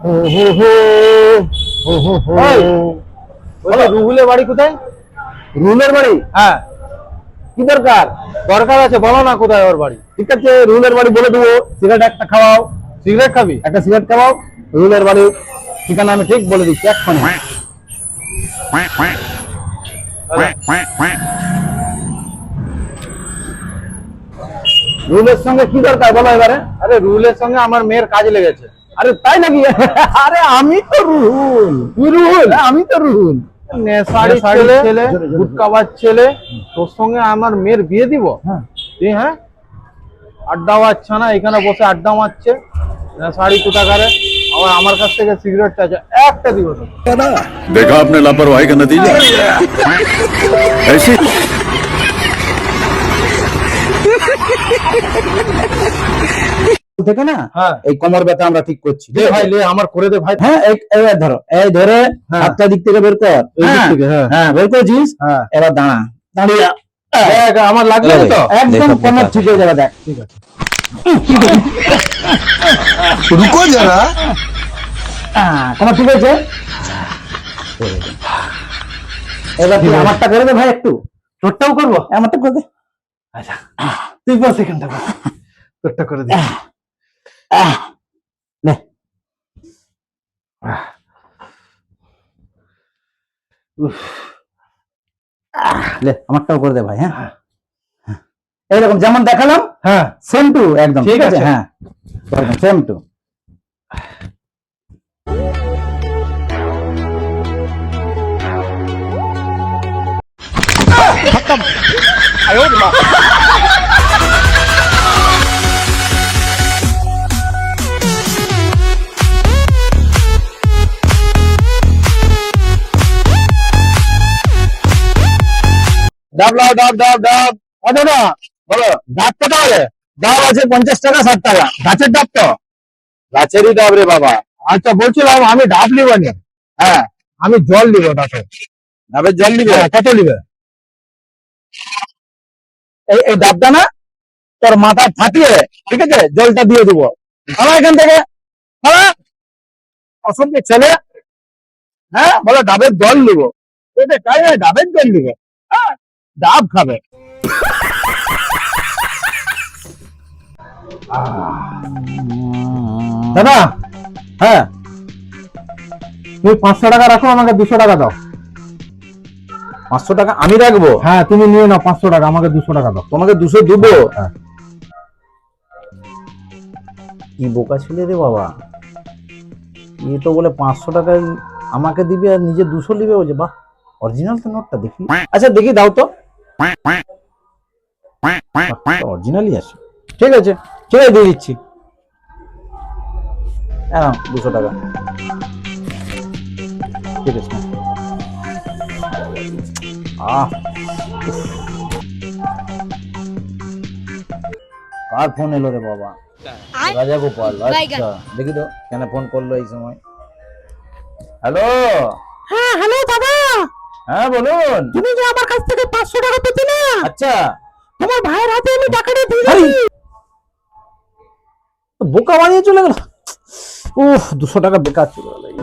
হো হো হো হো হো হো। বলছি রুহুলের বাড়ি কোথায়? রুলের বাড়ি? হ্যাঁ, কি দরকার? দরকার আছে, বলো না কোথায় ওর বাড়ি। ঠিক আছে, রুলের বাড়ি বলে দেবো। সিগারেট একটা খাওয়াও। সিগারেট খাবি? একটা সিগারেট খাওয়াও। রুলের বাড়ি ঠিকানা আমি ঠিক বলে দিচ্ছি এক্ষণে। রুলের সঙ্গে কি দরকার বলো এবারে? আরে রুহুলের সঙ্গে আমার মেয়ের কাজ লেগেছে। আরে তাই নাকি? আরে আমি তো রুহুল। তুই রুহুল? আমি তো রুহুল। নেশাড়ি ছেলে, গুটকাবাজ ছেলে, তোর সঙ্গে আমার মেয়ের বিয়ে দিব? হ্যাঁ। তুই হ্যাঁ আড্ডা মারছে না, এখানে বসে আড্ডা মারছে নেশাড়ি কোথাকারে, আবার আমার কাছ থেকে সিগারেট চাইছে। একটা দিব তো। देखा आपने लापरवाही का नतीजा ऐसी থেকে না হ্যাঁ। এই কোমর ব্যথা আমরা ঠিক করছি। দে ভাই, লে আমার করে দে ভাই। হ্যাঁ, এবার ধরো, এই ধরে হ্যাঁ। হাতটা দিক থেকে বের কর। এই দিক হ্যাঁ, থেকে, হ্যাঁ। হ্যাঁ, বের করেছিস। হ্যাঁ। এবার দাঁড়া, দাঁড়িয়ে দেখ, আমার লাগবে না তো? একদম কোমর ঠিক হয়ে যাবে। দেখ, ঠিক আছে। रुको जरा কোমর ঠিক হয়েছে। এবার তুই আমারটা করে দে ভাই একটু। তোরটাও করবো? আমারটা করে দে। আচ্ছা, তুই বল সেখানটা বল। তোরটা করে দে। নে। লে, আমারটাও করে দে ভাই। হ্যাঁ, এইরকম যেমন দেখালাম হ্যাঁ, সেম টু একদম। ঠিক ঠিক আছে, আছে। হ্যাঁ, একদম সেম টু। ডাব লাও, ডাব ডাব ডাব। ও দাদা, বলো ডাব কত হবে? ডাব আছে 50 টাকা, 60 টাকা। গাছের ডাব তো? গাছেরই ডাব রে বাবা। আচ্ছা, বলছিলাম আমি ডাব নিব না। হ্যাঁ, আমি জল নিব ডাবে। ডাবের জল নিবে? কত নিবে? এই ডাবটা না তোর মাথা ফাটিয়ে, ঠিক আছে, জলটা দিয়ে দিব। আমার এখান থেকে অসম্ভব ছেলে। হ্যাঁ, বলো ডাবের জল নিবো। তাই না, ডাবের জল নিবে। হ্যাঁ, ডাব খাবে। দাদা, হ্যাঁ, তুমি 500 টাকা রাখো, আমাকে 200 টাকা দাও। 500 টাকা আমি রাখবো? হ্যাঁ, তুমি নিয়ে নাও 500 টাকা, আমাকে 200 টাকা দাও। তোমাকে 200 দেবো? হ্যাঁ। কি বোকা ছেলে রে বাবা, এ তো বলে 500 টাকায় আমাকে দিবে আর নিজে 200 নিবে। বলছে বাহ, অরিজিনাল তো নোটটা দেখি। আচ্ছা দেখি, দাও তো। অরিজিনালই আছে। ঠিক আছে, ঠিক আছে, দিয়ে দিচ্ছি। হ্যাঁ, 200 টাকা। ঠিক আছে। কার ফোন এলো রে বাবা? রাজা গোপাল। আচ্ছা, দেখি তো কেন ফোন করলো এই সময়। হ্যালো। হ্যাঁ, হ্যালো দাদা। হ্যাঁ, বলুন। তুমি যে আমার কাছ থেকে 500 টাকা পেতে না, আচ্ছা, তোমার ভাইয়ের হাতে আমি টাকাটা দিয়ে আরে, দিয়েছি। বোকা বানিয়ে চলে গেল। উফ, 200 টাকা বেকার চলে গেল।